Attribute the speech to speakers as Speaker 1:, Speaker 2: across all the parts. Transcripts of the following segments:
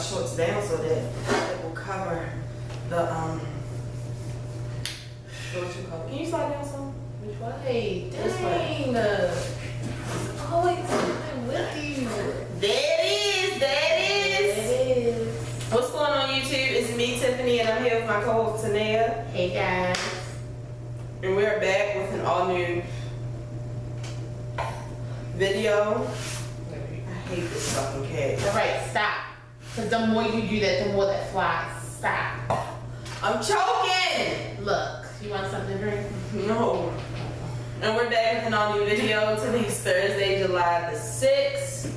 Speaker 1: shorts down so that it will cover the what you call it. Can you slide down some?
Speaker 2: Which way?
Speaker 1: This way.
Speaker 2: Dang. Always something with you.
Speaker 1: There it is. What's going on YouTube? It's me, Tiffany, and I'm here with my co-host Tanea.
Speaker 2: Hey guys.
Speaker 1: And we're back with an all new video. I hate this fucking cat.
Speaker 2: Alright, stop. Because the more you do that, the more that flies. Stop.
Speaker 1: I'm choking!
Speaker 2: Look, you want something to drink?
Speaker 1: No. And we're back with an all new video. Today's Thursday, July the 6th.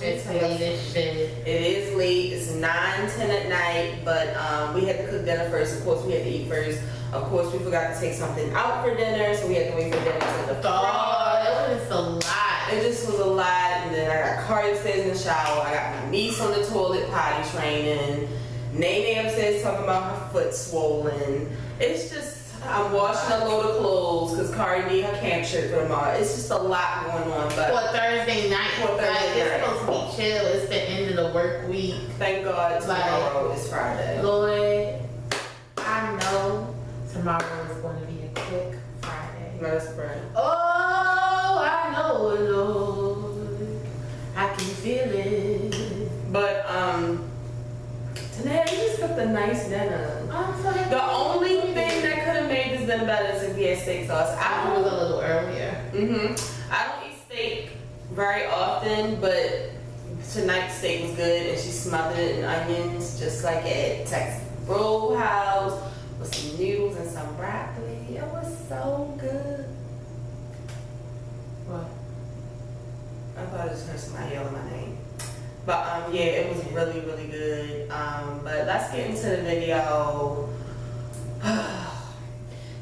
Speaker 2: It's late as shit.
Speaker 1: It is late. It's 9:10 at night, but we had to cook dinner first. Of course, we had to eat first. Of course, we forgot to take something out for dinner, so we had to wait for dinner to the
Speaker 2: That was a lot.
Speaker 1: It just was a lot, and then I got Cardi upstairs in the shower. I got my niece on the toilet potty training. Nene upstairs talking about her foot swollen. It's just, I'm washing a load of clothes because Cardi need her camp shirt for tomorrow. It's just a lot going on. But
Speaker 2: For Thursday night. It's supposed to be chill. It's the end of the work week.
Speaker 1: Thank God tomorrow is Friday.
Speaker 2: Lord, I know tomorrow is going to be a quick Friday.
Speaker 1: Let us pray.
Speaker 2: Oh, I know, Lord. I can feel it.
Speaker 1: But today we just cooked a nice dinner.
Speaker 2: I'm so happy.
Speaker 1: The only thing that could have made this dinner better is if we had steak sauce.
Speaker 2: I was a little earlier.
Speaker 1: I don't eat steak very often, but tonight's steak was good, and she smothered it in onions just like at Texas Roll House with some noodles and some broccoli. It was so good.
Speaker 2: What?
Speaker 1: I thought I just heard somebody yelling my name. But yeah, it was really, really good. But let's get into the video.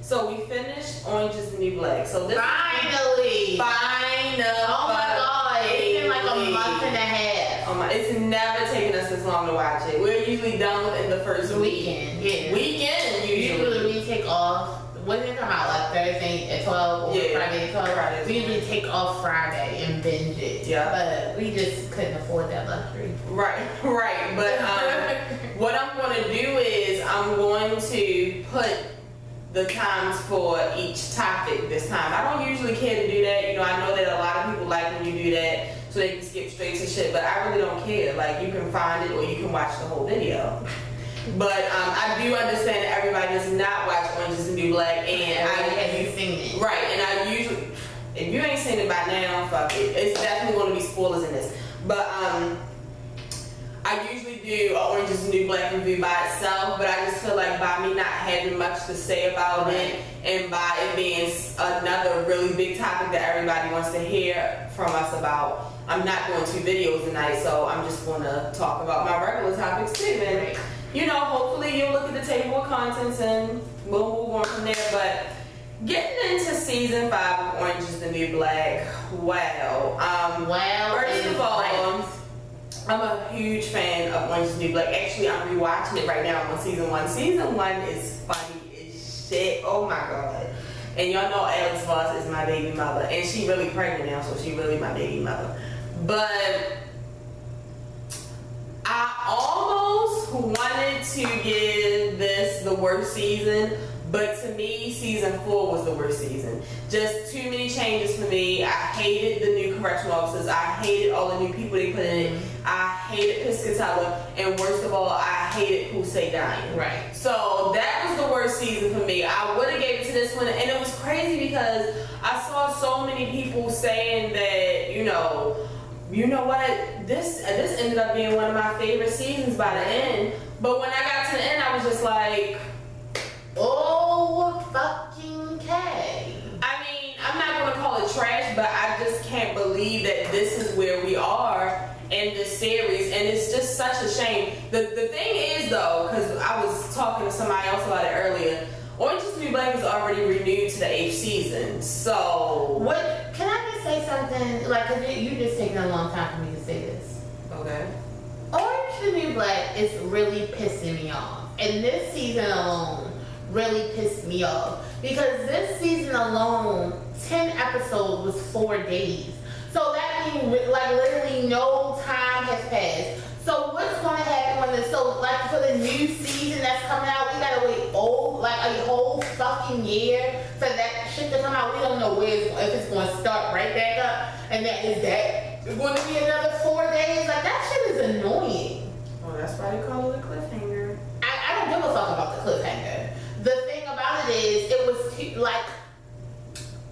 Speaker 1: So we finished Orange is the New Black. So this
Speaker 2: Finally!
Speaker 1: Oh
Speaker 2: my God! It's been like a month and a half.
Speaker 1: Oh my! It's never taken us this long to watch it. We're usually done within the first
Speaker 2: Weekend. Yeah.
Speaker 1: Weekend usually.
Speaker 2: Usually we take off. When did it come out? Like Thursday at 12 or Friday at 12?
Speaker 1: Friday.
Speaker 2: We usually take off Friday and binge it.
Speaker 1: Yeah.
Speaker 2: But we just couldn't afford that luxury.
Speaker 1: Right. But what I'm going to do is I'm going to put the times for each topic this time. I don't usually care to do that. You know, I know that a lot of people like when you do that so they can skip straight to shit, but I really don't care. Like, you can find it or you can watch the whole video. But I do understand that everybody does not watch Orange is the New Black, and I
Speaker 2: haven't seen it.
Speaker 1: Right, and I usually, if you ain't seen it by now, fuck it. It's definitely going to be spoilers in this. But I usually do an Orange is the New Black review by itself, but I just feel like by me not having much to say about it, and by it being another really big topic that everybody wants to hear from us about, I'm not doing 2 videos tonight, so I'm just going to talk about my regular topics too. And you know, hopefully you'll look at the table of contents and we'll move on from there. But getting into season 5 of Orange is the New Black, wow. First of all, I'm a huge fan of Orange is the New Black. Actually, I'm rewatching it right now. I'm on season 1. Season 1 is funny as shit. Oh my God. And y'all know Alex Voss is my baby mother. And she really pregnant now, so she really my baby mother. But I almost wanted to give this the worst season, but to me, season 4 was the worst season. Just too many changes for me. I hated the new correctional officers. I hated all the new people they put in it. I hated Piscatella, and worst of all, I hated Pusey dying.
Speaker 2: Right.
Speaker 1: So that was the worst season for me. I would have gave it to this one, and it was crazy because I saw so many people saying that, you know what, this ended up being one of my favorite seasons by the end. But when I got to the end, I was just like,
Speaker 2: oh fucking K.
Speaker 1: I mean, I'm not gonna call it trash, but I just can't believe that this is where we are in this series, and it's just such a shame. The thing is though, because I was talking to somebody else about it earlier, Orange is the New Black is already renewed to the 8th season, so...
Speaker 2: What, can I just say something? Like, cause you just taking a long time for me to say this.
Speaker 1: Okay.
Speaker 2: Orange is the New Black is really pissing me off. And this season alone really pissed me off. Because this season alone, 10 episodes was 4 days. So that means like literally no time has passed. So what's going to happen when like for the new season that's coming out, we gotta wait like a whole fucking year for that shit to come out. We don't know if it's going to start right back up, and is that going to be another 4 days? Like that shit is annoying.
Speaker 1: Well, that's why they call it a cliffhanger.
Speaker 2: I don't give a fuck about the cliffhanger. The thing about it is, it was like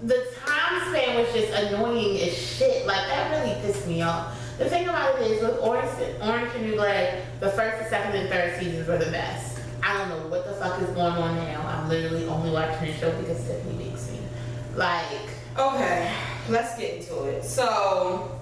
Speaker 2: the time span was just annoying as shit. Like that really pissed me off. The thing about it is, with Orange and New Black, the first, the second, and third seasons were the best. I don't know what the fuck is going on now. I'm literally only watching the show because Stephanie makes me. Like,
Speaker 1: okay, let's get into it. So,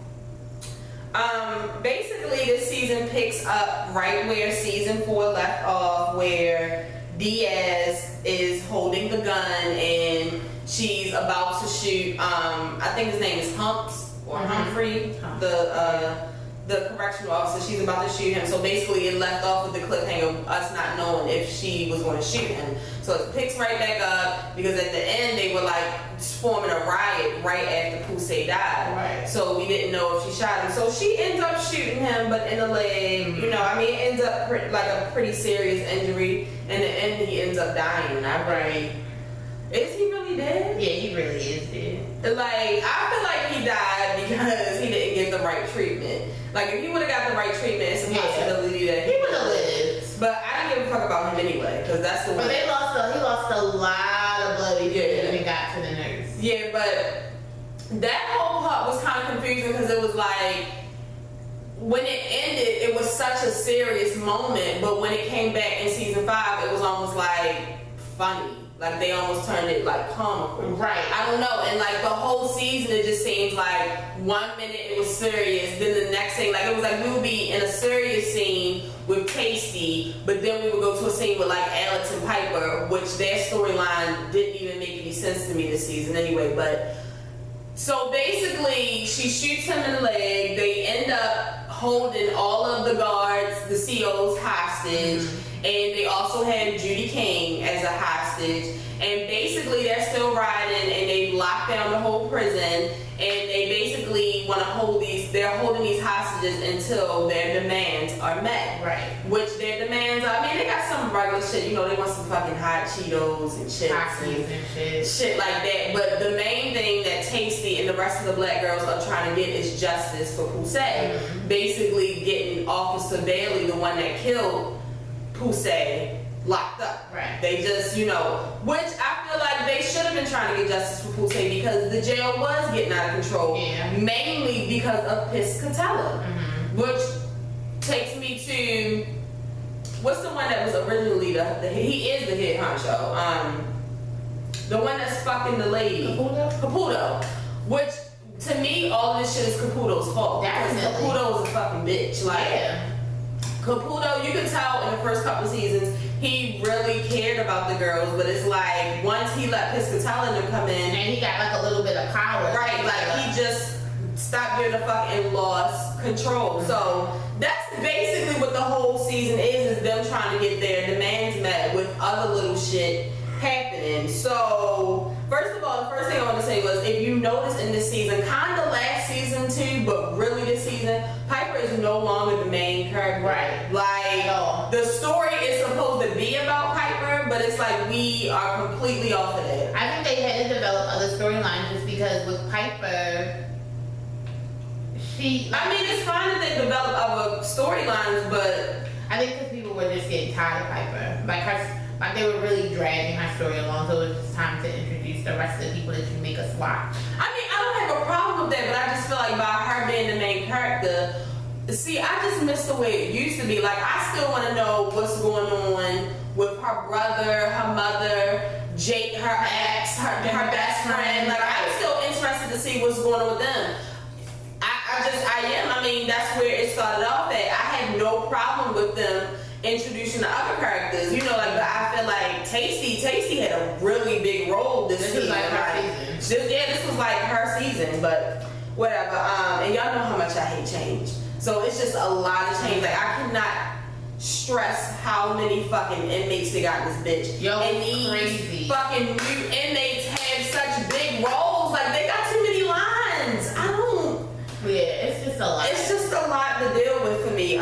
Speaker 1: basically, this season picks up right where season 4 left off, where Diaz is holding the gun and she's about to shoot. I think his name is Humps. Or Humphrey, the correctional officer. She's about to shoot him. So basically it left off with the cliffhanger of us not knowing if she was going to shoot him. So it picks right back up because at the end they were like forming a riot right after Poussey died.
Speaker 2: Right.
Speaker 1: So we didn't know if she shot him. So she ends up shooting him, but in the leg. You know, I mean, it ends up like a pretty serious injury. In the end, he ends up dying. Is he really dead?
Speaker 2: Yeah, he really is dead.
Speaker 1: Like, I feel like he died because he didn't get the right treatment. Like, if he would have got the right treatment, it's a possibility that
Speaker 2: he would have lived.
Speaker 1: But I didn't give a fuck about him anyway, because that's the one.
Speaker 2: But he lost a lot of blood before he even got to the nurse.
Speaker 1: Yeah, but that whole part was kind of confusing because it was like, when it ended, it was such a serious moment, but when it came back in season 5, it was almost like funny. Like they almost turned it like comical.
Speaker 2: Right.
Speaker 1: I don't know. And like the whole season, it just seems like 1 minute it was serious, then the next thing, like it was like we would be in a serious scene with Tasty, but then we would go to a scene with like Alex and Piper, which their storyline didn't even make any sense to me this season anyway. But so basically, she shoots him in the leg. They end up holding all of the guards, the COs hostage. And they also had Judy King as a hostage. And basically they're still riding and they've locked down the whole prison. And they basically want to they're holding these hostages until their demands are met.
Speaker 2: Right.
Speaker 1: Which their demands are, I mean, they got some regular shit, you know, they want some fucking hot Cheetos and shit. Shit like that. But the main thing that Tasty and the rest of the black girls are trying to get is justice for Poussey. Basically getting Officer Bailey, the one that killed Poussey, locked up.
Speaker 2: Right.
Speaker 1: They just, you know, which I feel like they should have been trying to get justice for Poussey because the jail was getting out of control. Yeah. Mainly because of Piscatella. Which takes me to, what's the one that was originally he is the head honcho. The one that's fucking the lady. Caputo. Which, to me, all of this shit is Caputo's fault. Because Caputo is a fucking bitch. Like, Caputo, you could tell in the first couple of seasons, he really cared about the girls, but it's like, once he let Piscatella and them come in,
Speaker 2: and he got like a little bit of power.
Speaker 1: Right, like he just stopped giving a fuck and lost control. So that's basically what the whole season is them trying to get their demands met with other little shit happening. So first of all, the first thing I want to say was, if you notice in this season, kind of last season too, but really this season, Piper is no longer the main character.
Speaker 2: Right.
Speaker 1: Like, the story is supposed to be about Piper, but it's like we are completely off of that.
Speaker 2: I think they had to develop other storylines just because with Piper,
Speaker 1: I mean, it's fine that they develop other storylines, but
Speaker 2: I think because people were just getting tired of Piper. Like they were really dragging her story along, so it was just time to introduce the rest of the people that you make us watch.
Speaker 1: I mean, I don't have a problem with that, but I just feel like by her being the main character, see, I just miss the way it used to be. Like, I still want to know what's going on with her brother, her mother, Jake, her ex, her best friend. Like, I'm still interested to see what's going on with them. I mean, that's where it started off at. I had no problem with them introducing the other characters, you know, like, but I feel like Tasty had a really big role this season.
Speaker 2: Was like her season.
Speaker 1: This was like her season, but whatever. And y'all know how much I hate change. So it's just a lot of change. Like, I cannot stress how many fucking inmates they got in this bitch.
Speaker 2: Yo,
Speaker 1: and these
Speaker 2: crazy.
Speaker 1: Fucking new inmates have such big roles. Like, they got too many lines. I don't
Speaker 2: just a lot.
Speaker 1: It's just a lot to deal with for me.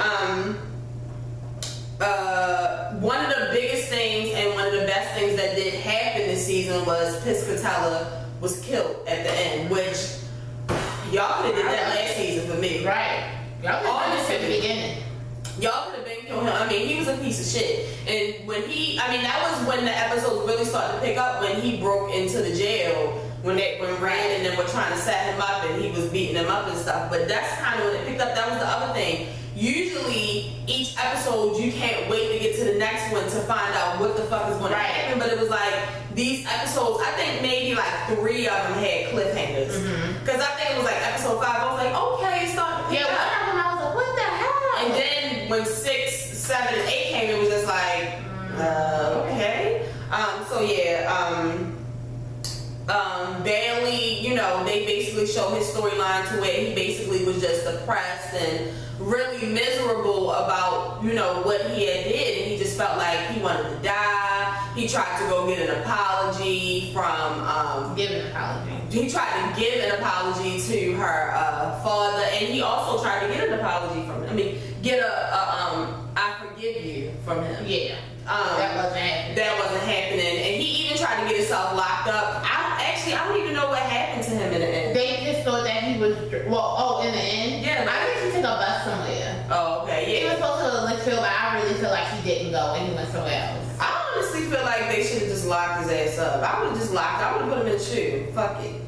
Speaker 1: One of the biggest things and one of the best things that did happen this season was Piscatella was killed at the end, which y'all could have did that last season for me.
Speaker 2: Right. Y'all could have done this at the beginning.
Speaker 1: Y'all could have been killing him. I mean, he was a piece of shit. And when that was when the episodes really started to pick up, when he broke into the jail, when Rand and them were trying to set him up and he was beating them up and stuff. But that's kind of when it picked up. That was the other thing. Usually, each episode, you can't wait to get to the next one to find out what the fuck is going to happen. But it was like, these episodes, I think maybe like 3 of them had cliffhangers. Because I think it was like episode 5, I was like, okay, it's starting to pick up.
Speaker 2: One of them, I was like, what the hell?
Speaker 1: And then when 6, 7, and 8 came, it was just like, okay. Bailey, you know, they basically show his storyline to where he basically was just depressed and really miserable about, you know, what he had did, and he just felt like he wanted to die. He tried to go get an apology from
Speaker 2: give an apology.
Speaker 1: He tried to give an apology to her father, and he also tried to get an apology from him. I mean, get I forgive you from him.
Speaker 2: Yeah. That wasn't happening.
Speaker 1: That wasn't happening, and he even tried to get himself locked up. I don't even know what happened to him in the end.
Speaker 2: They just thought that he was in the end.
Speaker 1: Yeah.
Speaker 2: I think he took a bus somewhere.
Speaker 1: Oh, okay, yeah.
Speaker 2: He was supposed to go to Litchfield, but I really feel like he didn't go and he went somewhere else.
Speaker 1: I honestly feel like they should have just locked his ass up. I would have put him in the shoe. Fuck it.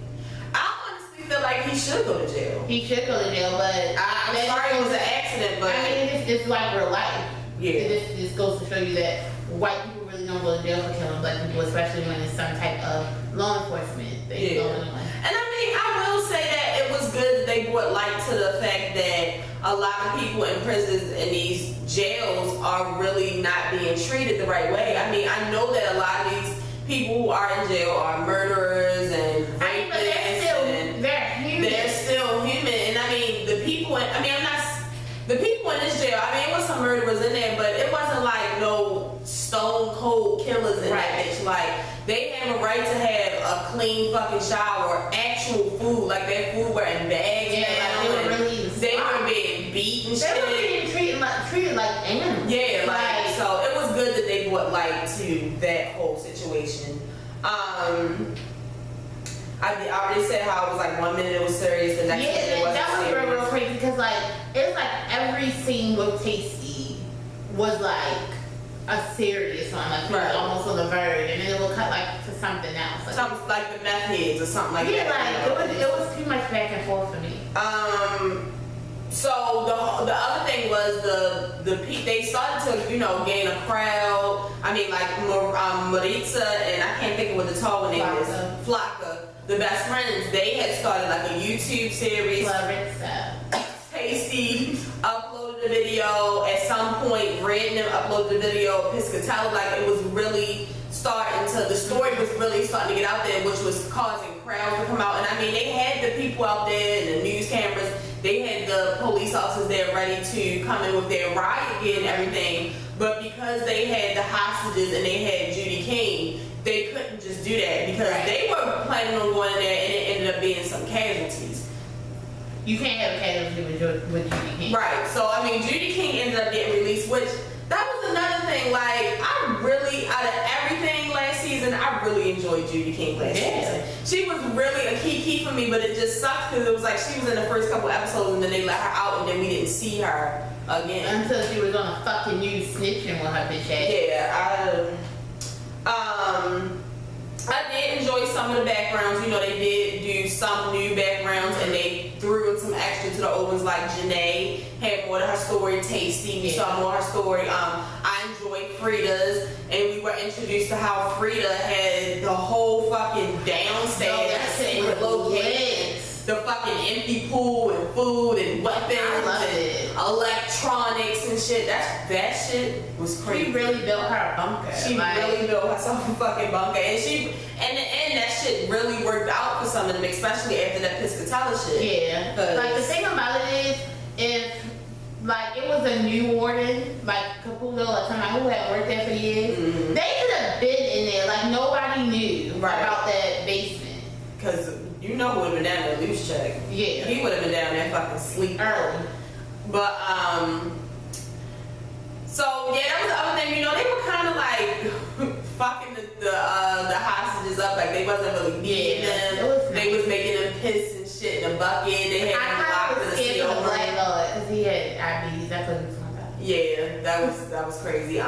Speaker 1: I honestly feel like he should go to jail.
Speaker 2: He should go to jail, but
Speaker 1: I'm sorry it was an accident, but
Speaker 2: I mean, it's like real life.
Speaker 1: Yeah.
Speaker 2: It just goes to show you that white people really don't go to jail for killing black people, especially when it's some type of law enforcement thing going on.
Speaker 1: And I mean, I will say that it was good that they brought light to the fact that a lot of people in prisons and these jails are really not being treated the right way. I mean, I know that a lot of these people who are in jail are murderers and rapists, they're still human. And I mean, the people in this jail, I mean, it was some murderers in there, but it wasn't like no stone cold killers in that bitch. Like, they have a right to have a clean fucking shower, actual food, like their food were in bags. They were being beat and shit.
Speaker 2: They were being treated like animals.
Speaker 1: Yeah, like, so it was good that they brought light to that whole situation. I already said how it was like 1 minute it was serious, the next minute it wasn't
Speaker 2: that was
Speaker 1: serious.
Speaker 2: real crazy because like it's like every scene with Tasty was like a serious one, like it was almost on the verge, and then it would cut like to something else, like
Speaker 1: something like the meth heads or something like that.
Speaker 2: Yeah, like it was too much back and forth for me.
Speaker 1: So the other thing was they started to, you know, gain a crowd. I mean, like Maritza and I can't think of what the tall one name is. Flocka, the best friends. They had started like a YouTube series.
Speaker 2: Maritza.
Speaker 1: Tasty uploaded a video. At some point, Random uploaded a video. Piscatella, like it was really the story was really starting to get out there, which was causing crowds to come out. And I mean, they had the people out there and the news cameras. They had the police officers there ready to come in with their riot gear and everything. But because they had the hostages and they had Judy King, they couldn't just do that because they were planning on going in there and it ended up being some casualties.
Speaker 2: You can't have a casualty with Judy King.
Speaker 1: Right. So, I mean, Judy King ended up getting released, which that was another thing. Like, I really, out of everything last season, I really enjoyed Judy King last season. She was really a key for me, but it just sucked because it was like she was in the first couple episodes and then they let her out and then we didn't see her again.
Speaker 2: Until she was on a fucking news snitching with her bitch ass.
Speaker 1: Yeah, I did enjoy some of the backgrounds. You know, they did do some new backgrounds and they threw in some extra to the old ones, like Janae had more to her story. Tasty, we saw more of her story. I enjoyed Frida's, and we were introduced to how Frida had the whole fucking downstairs secret location. The fucking empty pool and food and weapons and electronics and shit. That shit was crazy.
Speaker 2: She really built her a bunker.
Speaker 1: She really built herself a fucking bunker. And in the end, that shit really worked out for some of them, especially after that Piscatella shit.
Speaker 2: Yeah. Like, the thing about it is, if, like, it was a new warden, like Caputo or somebody who had worked there for years, they could have been in there. Like, nobody knew about that basement.
Speaker 1: Cause you know who would have been down there, loose check.
Speaker 2: Yeah.
Speaker 1: He would have been down there fucking sleep
Speaker 2: Early.
Speaker 1: But so yeah, that was the other thing. You know, they were kind of like fucking the hostages up, like they wasn't really beating them. They was making them piss and shit in a bucket. They had them locked in a seal room.
Speaker 2: Black Lord, cause he had IBs. That's what he was talking about.
Speaker 1: Yeah, that was crazy.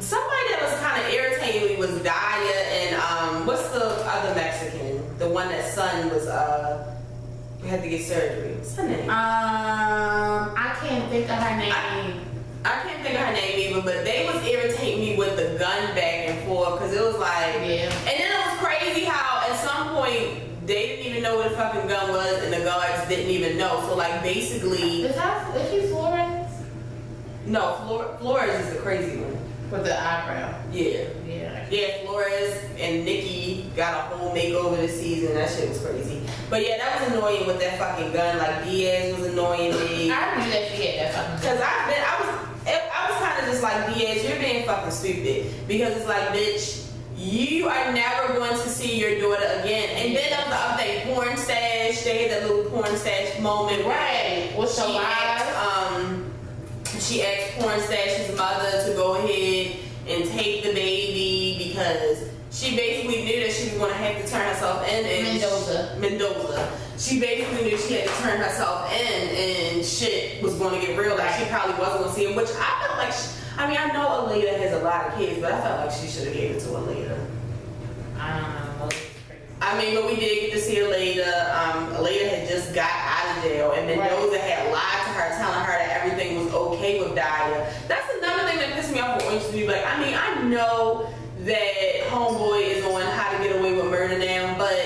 Speaker 1: Somebody that was kind of irritating me was Daya and what's the other Mexican? The one that son was had to get surgery. What's her name?
Speaker 2: I can't think of her name.
Speaker 1: I can't think of her name either, but they was irritating me with the gun back and forth because it was like,
Speaker 2: yeah.
Speaker 1: And then it was crazy how at some point they didn't even know what the fucking gun was and the guards didn't even know. So like basically,
Speaker 2: is she Flores?
Speaker 1: No, Flores is the crazy one.
Speaker 2: With the eyebrow.
Speaker 1: Yeah. Yeah, Flores and Nikki got a whole makeover this season. That shit was crazy. But yeah, that was annoying with that fucking gun. Like Diaz was annoying me.
Speaker 2: I knew that she had that fucking gun.
Speaker 1: Cause I was kind of just like, Diaz, you're being fucking stupid. Because it's like, bitch, you are never going to see your daughter again. And then that was the other thing, porn stash. They had that little porn stash moment.
Speaker 2: Right. What's the lies?
Speaker 1: She asked porn stash's mother to go ahead and take the baby because she basically knew that she was going to have to turn herself in. And Mendoza. She basically knew she had to turn herself in and shit was going to get real. Like she probably wasn't going to see him, which I felt like, I know Aleda has a lot of kids, but I felt like she should have gave it to Aleda.
Speaker 2: I don't know.
Speaker 1: I mean, but we did get to see Aleda. Aleda had just got out of jail, and Mendoza had lied to her, telling her that everything was okay with Daya. That's another thing that pissed me off with Orange is the New Black. I mean, I know that Homeboy is on How to Get Away with Murder now, but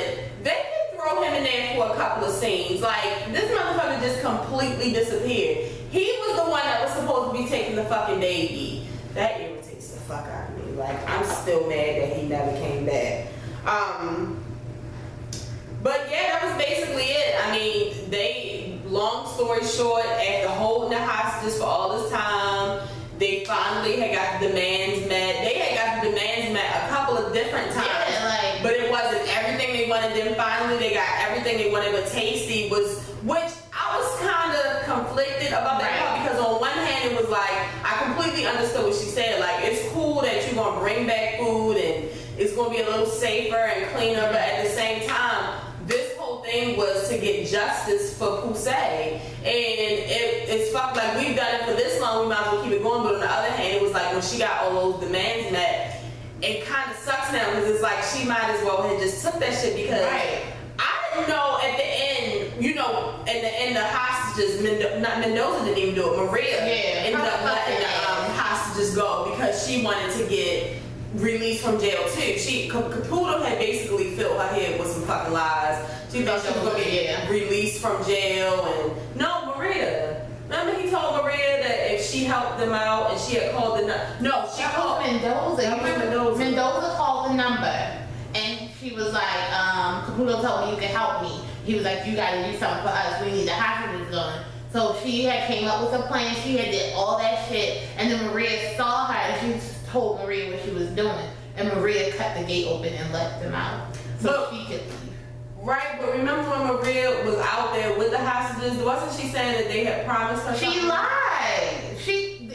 Speaker 1: they can throw him in there for a couple of scenes. Like, this motherfucker just completely disappeared. He was the one that was supposed to be taking the fucking baby. That irritates the fuck out of me. Like, I'm still mad that he never came back. But yeah, that was basically it. I mean, long story short, after holding the hostages for all this time, they finally had got the demands met. They had got the demands met a couple of different times. Yeah, but it wasn't everything they wanted. Then finally they got everything they wanted, but Tasty was, which I was kind of conflicted about that part because on one hand it was like, I completely understood what she said. Like, it's cool that you're going to bring back food and it's going to be a little safer and cleaner, but at the same time, this whole thing was to get justice for Pusey, and it's fucked. Like, we've done it for this long, we might as well keep it going. But on the other hand, it was like when she got all those demands met, it kind of sucks now because it's like she might as well have just took that shit because I didn't know at the end, you know, in the end the hostages, Mendoza didn't even do it. Maria ended up letting the hostages go because she wanted to get released from jail too. Caputo had basically filled her head with some fucking lies. She thought she was gonna get released from jail, and no, Maria. Remember he told Maria that if she helped them out and she had called she called
Speaker 2: Mendoza. Mendoza called the number and she was like, Caputo told me you can help me. He was like, you gotta do something for us. We need the hostages going. So she had came up with a plan. She had did all that shit, and then Maria saw her and she told Maria what she was doing, and Maria cut the gate open and let them out so she could leave.
Speaker 1: Right, but remember when Maria was out there with the hostages, wasn't she saying that they had promised her something?
Speaker 2: She lied.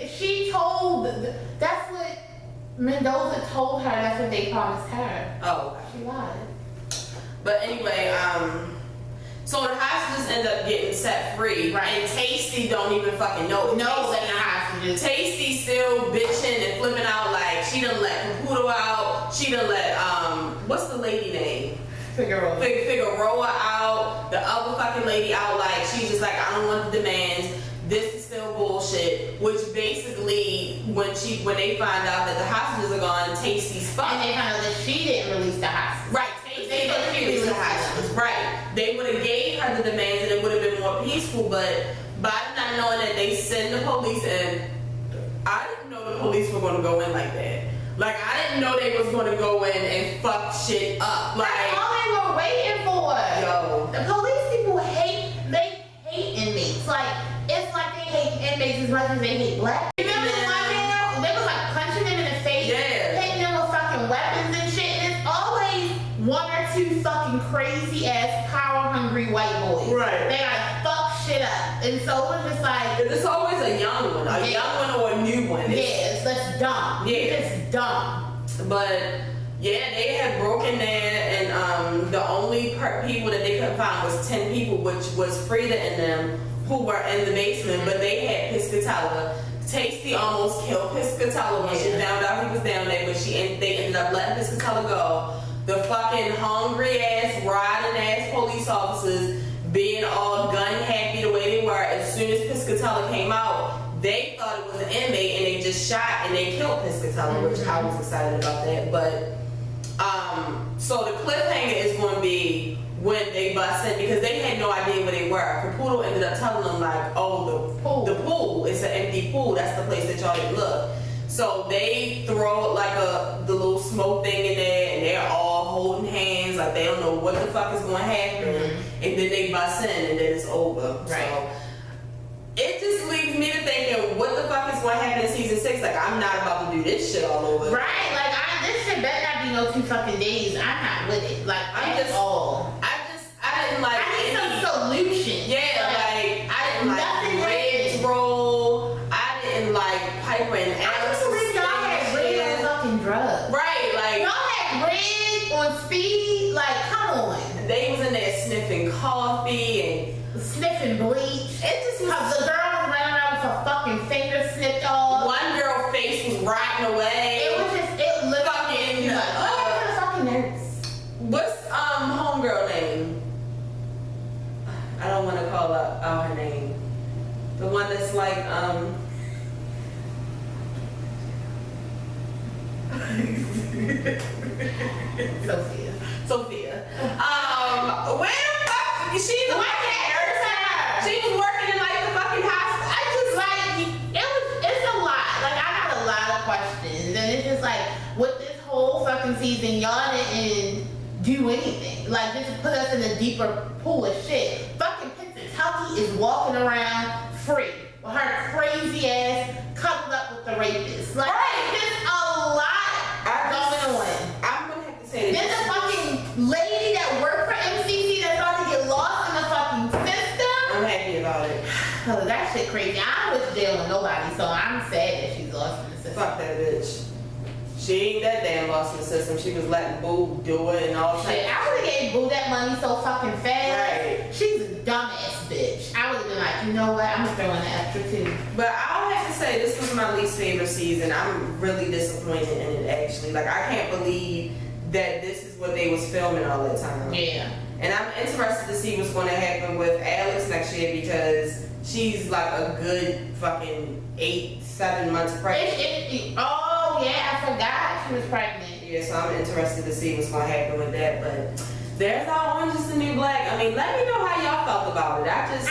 Speaker 2: She told, that's what Mendoza told her, that's what they promised her.
Speaker 1: Oh.
Speaker 2: She lied.
Speaker 1: But anyway, so the hostages end up getting set free, and Tasty don't even fucking know.
Speaker 2: No, the hostages.
Speaker 1: Tasty still bitching and flipping out like she done let Caputo out. She done let what's the lady name? Figueroa out. The other fucking lady out. Like she's just like, I don't want the demands. This is still bullshit. Which basically, when they find out that the hostages are gone, Tasty's fucked.
Speaker 2: And they found out that she didn't release the hostages.
Speaker 1: Right. They released the hostages. Right. They would have gave her the demands and it would have been more peaceful, but by not knowing that they send the police in, I didn't know the police were going to go in like that. Like, I didn't know they was going to go in and fuck shit up. Like,
Speaker 2: that's all they were waiting for.
Speaker 1: Yo.
Speaker 2: The police people hate inmates. Like, it's like they hate inmates as much as they hate black. Remember the one girl? They was like punching them in the face, hitting them with fucking weapons and shit, and it's always one or had two fucking crazy ass power hungry white boys.
Speaker 1: Right.
Speaker 2: They gotta fuck shit up. And so it was just like,
Speaker 1: It's always a young one. A young one or a new one.
Speaker 2: that's dumb.
Speaker 1: Yeah.
Speaker 2: It's dumb.
Speaker 1: But yeah, they had broken there, and the only people that they could find was 10 people, which was Frida and them, who were in the basement. But they had Piscatella. Tasty almost killed Piscatella when she found out he was down there, but they ended up letting Piscatella go. The fucking hungry ass, riding ass police officers being all gun happy the way they were. As soon as Piscatella came out, they thought it was an inmate and they just shot and they killed Piscatella, which I was excited about that. But so the cliffhanger is going to be when they bust in, because they had no idea where they were. Caputo ended up telling them like, oh, the pool, it's an empty pool. That's the place that y'all didn't look. So they throw like the little smoke thing in there, and they're all holding hands, like they don't know what the fuck is going to happen. And then they bust in, and then it's over.
Speaker 2: Right.
Speaker 1: So it just leaves me to thinking, what the fuck is going to happen in season 6? Like, I'm not about to do this shit all over.
Speaker 2: Right, like this shit better not be no 2 fucking days. I'm not with it. Like, I didn't like. I need some solution.
Speaker 1: Yeah, like I didn't like
Speaker 2: nothing
Speaker 1: Red's role. I didn't like Piper and
Speaker 2: I
Speaker 1: Alex.
Speaker 2: just believe y'all had Red on fucking drugs.
Speaker 1: Right, like
Speaker 2: y'all had Red on speed. Like, come on.
Speaker 1: They was in there sniffing coffee and
Speaker 2: sniffing bleach.
Speaker 1: It just was.
Speaker 2: The girl was running around with her fucking finger snipped off.
Speaker 1: One girl's face was rotting away.
Speaker 2: It was just, it looked
Speaker 1: fucking.
Speaker 2: like a fucking nurse.
Speaker 1: What's homegirl name? I don't want to call out her name. The one that's like Sophia. Where the fuck? She's a fucking nurse. She was working in like the fucking hospital. I just like
Speaker 2: it's a lot. Like, I got a lot of questions, and it's just like with this whole fucking season, y'all didn't do anything. Like, just put us in a deeper pool of shit. Fucking Kentucky is walking around free with her crazy ass coupled up with the rapist. Like, there's a lot going on.
Speaker 1: I'm gonna have to say
Speaker 2: There's a fucking lady that worked for MCC that's about to get lost in the fucking system.
Speaker 1: I'm happy about it.
Speaker 2: Oh, that shit crazy. I don't wish jail on nobody, so I'm sad that she's lost in the system.
Speaker 1: Fuck that bitch. She ain't that damn lost in the system. She was letting Boo do it and all that.
Speaker 2: Shit, I would have gave Boo that money so fucking fast.
Speaker 1: Right.
Speaker 2: She's a dumbass bitch. I would have been like, you know what? I'm gonna throw in the extra too.
Speaker 1: But I'll have to say this was my least favorite season. I'm really disappointed in it actually. Like, I can't believe that this is what they was filming all that time.
Speaker 2: Yeah.
Speaker 1: And I'm interested to see what's going to happen with Alex next year, because she's like a good fucking 8-7 months pregnant.
Speaker 2: Oh yeah, I forgot she was pregnant.
Speaker 1: Yeah, so I'm interested to see what's going to happen with that. But there's our Orange is the New Black. I mean, let me know how y'all felt about it.
Speaker 2: I mean,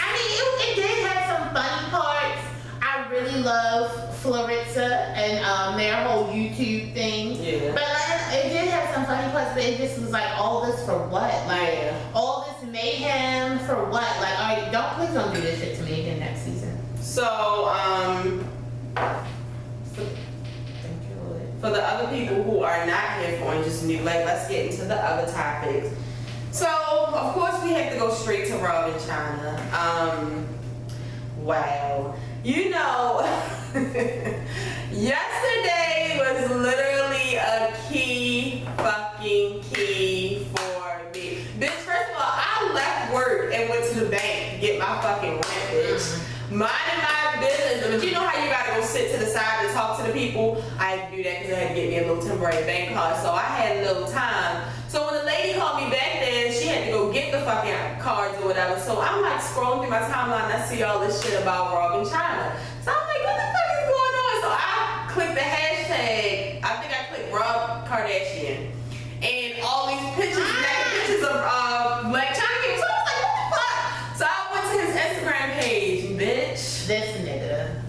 Speaker 2: it did have some funny parts. I really love Floritza and their whole YouTube thing.
Speaker 1: Yeah.
Speaker 2: But like, it did have some funny parts, but it just was like, all this for what? Like, all this mayhem for what? Like, all right, please don't do this shit to me again next season.
Speaker 1: So, for the other people who are not here for Orange is the New Black, let's get into the other topics. So, of course, we have to go straight to Rob and Chyna. Wow. You know, yesterday was literally a key for me. Bitch, first of all, I left work and went to the bank to get my fucking rent, bitch. Minding my business. But you know how you gotta go sit to the side and talk to the people? I had to do that because I had to get me a little temporary bank card. So I had a little time. So when the lady called me back there, she had to go get the fucking cards or whatever. So I'm like scrolling through my timeline and I see all this shit about Rob and Chyna. So I'm like, what the fuck is going on? So I clicked the hashtag. I think I clicked Rob Kardashian. And all these pictures, pictures of Black Chyna came. So I was like, what the fuck? So I went to his Instagram page, bitch.
Speaker 2: This nigga.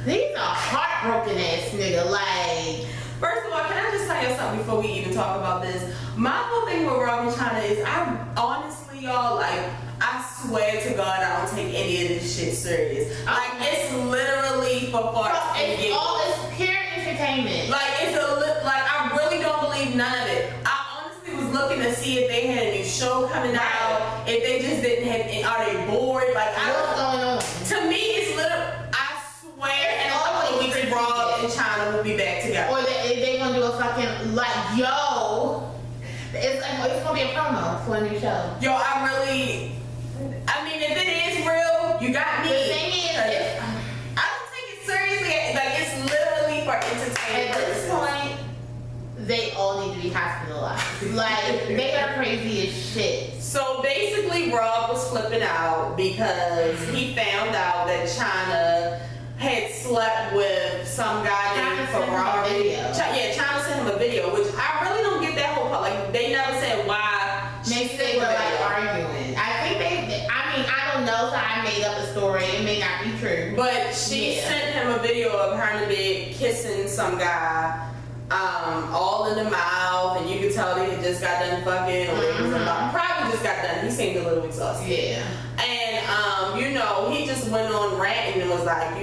Speaker 2: He's a heartbroken ass nigga. Like,
Speaker 1: first of all, can I just tell you something before we even talk about this? My whole thing with Rob and Chyna is, I honestly, y'all, like, I swear to God, I don't take any of this shit serious. Like, it's literally for farts and giggles.
Speaker 2: It's pure entertainment.
Speaker 1: Like, I really don't believe none of it. I honestly was looking to see if they had a new show coming out, if they just didn't have, are they bored? Like,
Speaker 2: what's going on?
Speaker 1: To me, it's literally, I swear, in a couple of weeks, Rob and Chyna will be back together.
Speaker 2: Or they gonna do a fucking, like, yo, it's gonna be a promo for a new show.
Speaker 1: Yo, I mean, if it is real, you got me.
Speaker 2: The thing is,
Speaker 1: I don't take it seriously. Like, it's literally for entertainment.
Speaker 2: At this point, they all need to be hospitalized. Like, they are crazy as shit.
Speaker 1: So basically, Rob was flipping out because he found out that Chyna had slept with some guy named Ferrari. Yeah, Chyna sent him a video, which I really don't get that whole part. Like, they never said why.
Speaker 2: Maybe they were like arguing. I think I don't know, so I made up a story. It may not be true.
Speaker 1: But she sent him a video of her in the bed kissing some guy, all in the mouth, and you could tell they had just got done fucking, or they was probably just got done. He seemed a little exhausted.
Speaker 2: Yeah.
Speaker 1: And he just went on ranting and was like,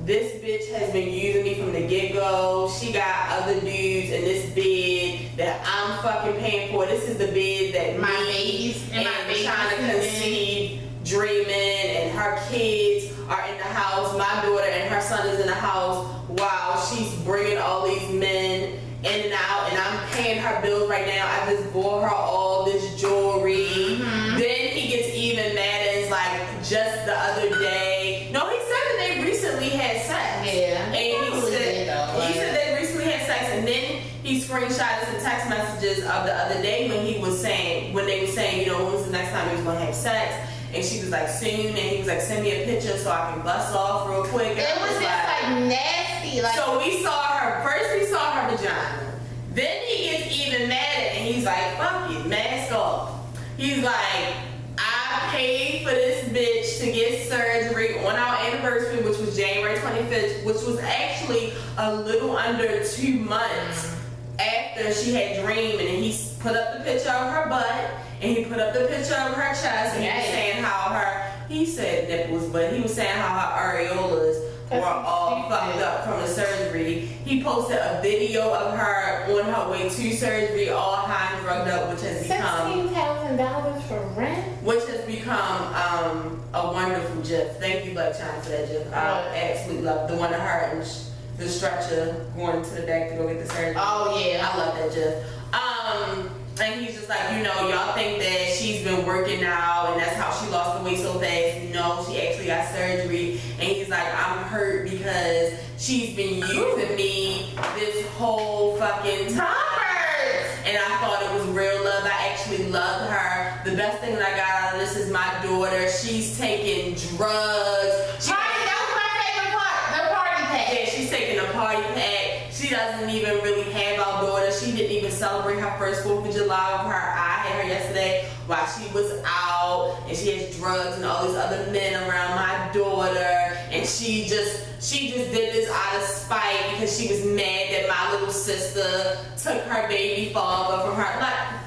Speaker 1: this bitch has been using me from the get-go. She got other dudes in this bed that I'm fucking paying for. This is the bed that
Speaker 2: my babies and
Speaker 1: Chyna conceived, dreaming, and her kids are in the house. My daughter and her son is in the house while she's bringing all these men in and out, and I'm paying her bills right now. I just bought her all this jewelry. Then he gets even mad and it's like, just the other day. No, he said that they recently had sex.
Speaker 2: Yeah.
Speaker 1: And he said they recently had sex, and then he screenshotted some text messages of the other day when they were saying, when was the next time he was gonna have sex? And she was like, soon, and he was like, send me a picture so I can bust off real quick. And
Speaker 2: it was just like nasty. Like,
Speaker 1: so we saw her vagina. Then he gets even mad and he's like, fuck you, mask off. He's like, I paid for this bitch to get surgery on our anniversary, which was January 25th, which was actually a little under 2 months after she had dreamed. And he put up the picture of her butt, and he put up the picture of her chest, and he was saying how he said nipples, but he was saying how her areolas were all fucked up from the surgery. He posted a video of her on her way to surgery, all high and drugged up, which has become
Speaker 2: $16,000 for rent.
Speaker 1: Which has become a wonderful gif. Thank you, Black Chyna, for that gif. I absolutely love the one of her and the stretcher going to the back to go get the surgery.
Speaker 2: Oh yeah,
Speaker 1: I love that gif. And he's just like, y'all think that she's been working out and that's how she lost the weight so fast. No, she actually got surgery. And he's like, I'm hurt because she's been using me this whole fucking time. And I thought it was real love. I actually loved her. The best thing that I got out of this is my daughter. She's taking drugs.
Speaker 2: That was my favorite part, the party pack.
Speaker 1: Yeah, she's taking a party pack. She doesn't even really have our daughter. She didn't even celebrate her first 4th of July with her. I had her yesterday while she was out, and she has drugs and all these other men around my daughter, and she just did this out of spite because she was mad that my little sister took her baby father from her. Like,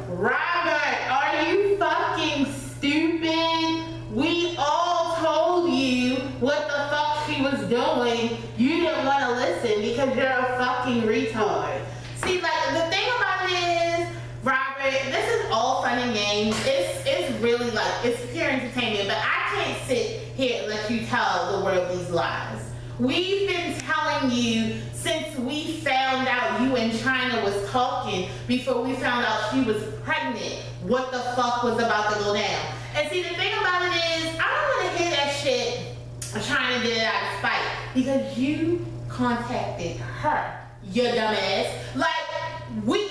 Speaker 2: Robert, are you fucking stupid? We all told you what the fuck she was doing. You didn't want to listen because you're a fucking retard. See, like, the thing about it is, Robert, this is all fun and games. It's really like, it's pure entertainment, but I can't sit here and let you tell the world these lies. We've been telling you since we found out you and Chyna was talking, before we found out she was pregnant, what the fuck was about to go down. And see, the thing about it is, I don't want to hear that shit Chyna did it out of spite, because you contacted her, you dumbass. Like,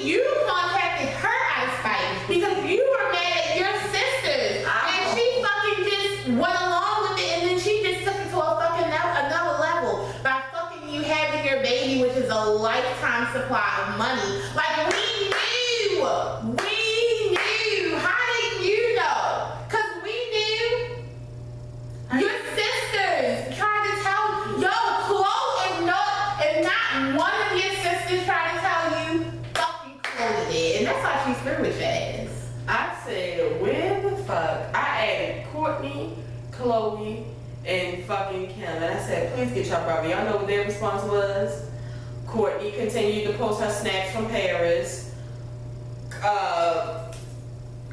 Speaker 2: you contacted her out of spite because you were mad at your sisters, and she fucking just went along with it, and then she just took it to a fucking another level by fucking you having your baby, which is a lifetime supply of money. Like, we knew. How did you know? Cause we knew. Your sisters tried to tell. Yo, Chloe, if not one of your sisters tried to tell you, fucking Chloe did, and that's why she's through with your ass.
Speaker 1: I said, where the fuck? I added Courtney, Chloe, and fucking Kim, and I said, please get your brother. Y'all know what their response was? Courtney continued to post her snaps from Paris.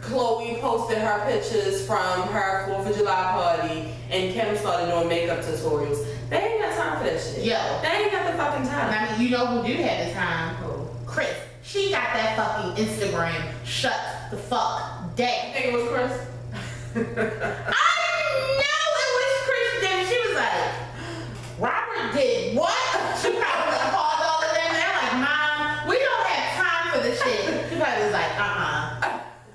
Speaker 1: Chloe posted her pictures from her 4th of July party, and Kim started doing makeup tutorials. They ain't got time for that shit.
Speaker 2: Yo.
Speaker 1: They ain't got the fucking time.
Speaker 2: I mean, you know who do have the time?
Speaker 1: Who?
Speaker 2: Chris. She got that fucking Instagram shut the fuck down.
Speaker 1: You think it was Chris?
Speaker 2: I know it was Chris. Then she was like, Robert did what? She probably called all of them. They're like, Mom, we don't have time for this shit. She probably was like,